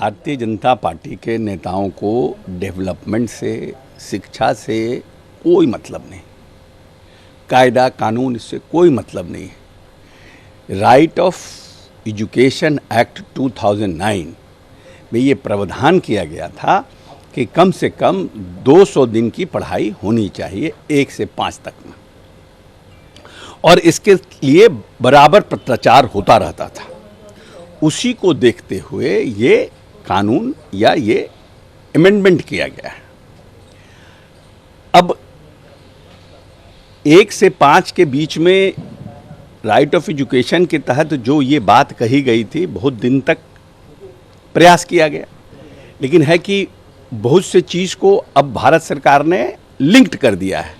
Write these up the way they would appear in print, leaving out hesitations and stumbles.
Bharatiya Janata party के नेताओं को डेवलपमेंट से, शिक्षा से कोई मतलब नहीं, कायदा कानून इससे कोई मतलब नहीं है। राइट ऑफ एजुकेशन एक्ट 2009 में ये प्रावधान किया गया था कि कम से कम 200 दिन की पढ़ाई होनी चाहिए 1 से 5 तक में, और इसके लिए बराबर पत्राचार होता रहता था। उसी को देखते हुए ये कानून या ये अमेंडमेंट किया गया है। अब 1 से 5 के बीच में राइट ऑफ एजुकेशन के तहत जो ये बात कही गई थी, बहुत दिन तक प्रयास किया गया, लेकिन है कि बहुत से चीज़ को अब भारत सरकार ने लिंक्ड कर दिया है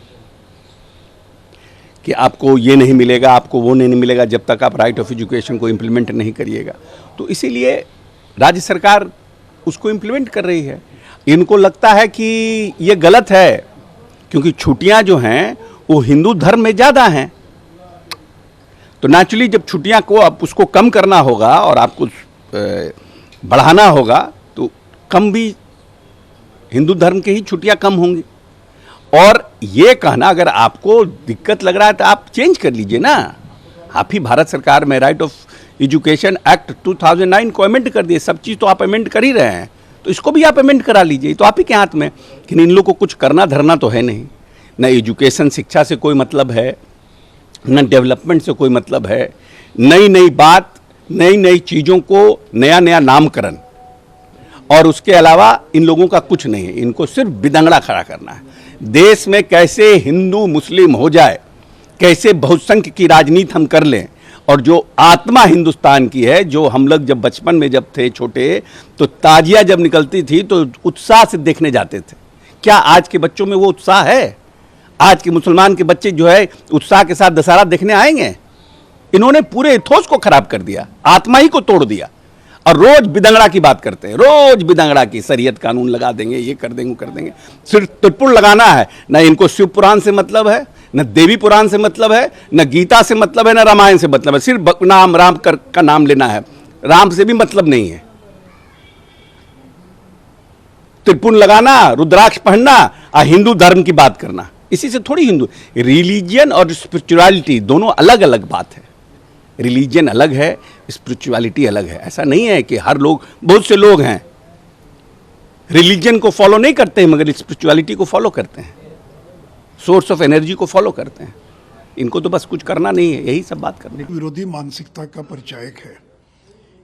कि आपको ये नहीं मिलेगा, आपको वो नहीं मिलेगा जब तक आप राइट ऑफ एजुकेशन को इम्प्लीमेंट नहीं करिएगा। तो इसीलिए राज्य सरकार उसको इम्प्लीमेंट कर रही है। इनको लगता है कि ये गलत है, क्योंकि छुट्टियां जो हैं वो हिंदू धर्म में ज़्यादा हैं। तो नेचुरली जब छुट्टियां को आप उसको कम करना होगा और आपको बढ़ाना होगा, तो कम भी हिंदू धर्म के ही छुट्टियां कम होंगी। और ये कहना, अगर आपको दिक्कत लग रहा है तो आप चेंज कर लीजिए ना। आप ही भारत सरकार में राइट ऑफ एजुकेशन एक्ट 2009 को अमेंड कर दिए, सब चीज़ तो आप अमेंड कर ही रहे हैं, तो इसको भी आप अमेंड करा लीजिए, तो आप ही के हाथ में। लेकिन इन लोगों को कुछ करना धरना तो है नहीं, न एजुकेशन शिक्षा से कोई मतलब है, न डेवलपमेंट से कोई मतलब है। नई नई बात, नई नई चीज़ों को नया नया नामकरण, और उसके अलावा इन लोगों का कुछ नहीं है। इनको सिर्फ बिदंगड़ा खड़ा करना है। देश में कैसे हिंदू मुस्लिम हो जाए, कैसे बहुसंख्य की राजनीति हम कर लें, और जो आत्मा हिंदुस्तान की है, जो हम लोग जब बचपन में जब थे छोटे, तो ताजिया जब निकलती थी तो उत्साह से देखने जाते थे। क्या आज के बच्चों में वो उत्साह है? आज के मुसलमान के बच्चे जो है उत्साह के साथ दशहरा देखने आएंगे? इन्होंने पूरे इथोस को खराब कर दिया, आत्मा ही को तोड़ दिया, और रोज बिदंगड़ा की बात करते हैं, रोज बिदंगड़ा की। शरीयत कानून लगा देंगे, ये कर देंगे, कर देंगे। सिर्फ त्रिपुर लगाना है, न इनको शिव पुराण से मतलब है, न देवी पुराण से मतलब है, न गीता से मतलब है, न रामायण से मतलब है। सिर्फ नाम राम का नाम लेना है, राम से भी मतलब नहीं है। त्रिपुर लगाना, रुद्राक्ष पहनना और हिंदू धर्म की बात करना, इसी से थोड़ी हिंदू। रिलीजियन और स्पिरिचुअलिटी दोनों अलग अलग बात है। रिलीजन अलग है, स्पिरिचुअलिटी अलग है। ऐसा नहीं है कि हर लोग, बहुत से लोग हैं रिलीजन को फॉलो नहीं करते हैं, मगर स्पिरिचुअलिटी को फॉलो करते हैं, सोर्स ऑफ एनर्जी को फॉलो करते हैं। इनको तो बस कुछ करना नहीं है, यही सब बात करनी। विरोधी मानसिकता का परिचायक है,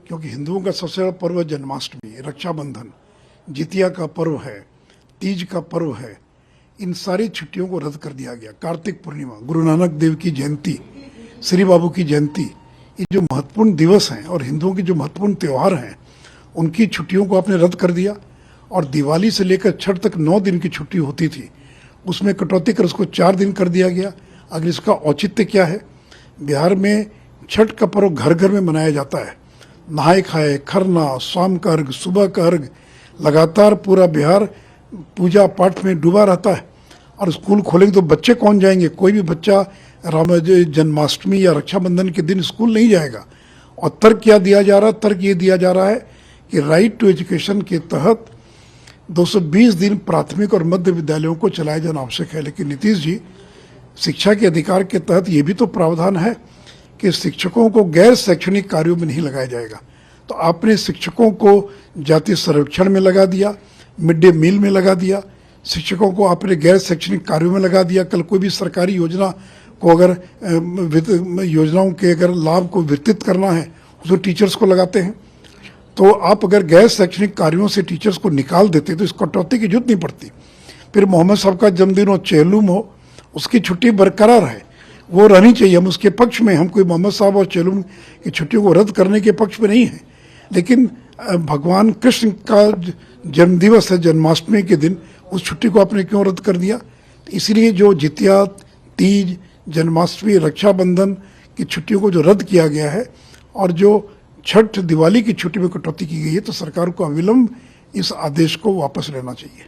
क्योंकि हिंदुओं का सबसे बड़ा पर्व है जन्माष्टमी, रक्षाबंधन, जितिया का पर्व है, तीज का पर्व है। इन सारी छुट्टियों को रद्द कर दिया गया। कार्तिक पूर्णिमा, गुरु नानक देव की जयंती, श्री बाबू की जयंती, ये जो महत्वपूर्ण दिवस हैं और हिंदुओं के जो महत्वपूर्ण त्यौहार हैं, उनकी छुट्टियों को आपने रद्द कर दिया। और दिवाली से लेकर छठ तक 9 दिन की छुट्टी होती थी, उसमें कटौती कर उसको 4 दिन कर दिया गया। अगर इसका औचित्य क्या है? बिहार में छठ का पर्व घर घर में मनाया जाता है। नहाए खाए, खरना, शाम का अर्घ, सुबह का अर्घ, लगातार पूरा बिहार पूजा पाठ में डूबा रहता है। और स्कूल खोलेंगे तो बच्चे कौन जाएंगे? कोई भी बच्चा राम जन्माष्टमी या रक्षाबंधन के दिन स्कूल नहीं जाएगा। और तर्क क्या दिया जा रहा है? तर्क ये दिया जा रहा है कि राइट टू एजुकेशन के तहत 220 दिन प्राथमिक और मध्य विद्यालयों को चलाया जाना आवश्यक है। लेकिन नीतीश जी, शिक्षा के अधिकार के तहत ये भी तो प्रावधान है कि शिक्षकों को गैर शैक्षणिक कार्यों में नहीं लगाया जाएगा। तो आपने शिक्षकों को जातीय सर्वेक्षण में लगा दिया, मिड डे मील में लगा दिया, शिक्षकों को आपने गैर शैक्षणिक कार्यों में लगा दिया। कल कोई भी सरकारी योजना को अगर योजनाओं के अगर लाभ को वितरित करना है, उसको टीचर्स को लगाते हैं। तो आप अगर गैर शैक्षणिक कार्यों से टीचर्स को निकाल देते तो इस कटौती की जरूरत नहीं पड़ती। फिर मोहम्मद साहब का जन्मदिन हो, चेहलुम हो, उसकी छुट्टी बरकरार है, वो रहनी चाहिए। हम उसके पक्ष में, हम कोई मोहम्मद साहब और चेहलुम की छुट्टियों को रद्द करने के पक्ष में नहीं है। लेकिन भगवान कृष्ण का जन्मदिवस है, जन्माष्टमी के दिन, उस छुट्टी को आपने क्यों रद्द कर दिया? इसीलिए जो जितिया, तीज, जन्माष्टमी, रक्षाबंधन की छुट्टियों को जो रद्द किया गया है और जो छठ, दिवाली की छुट्टी में कटौती की गई है, तो सरकार को अविलंब इस आदेश को वापस लेना चाहिए।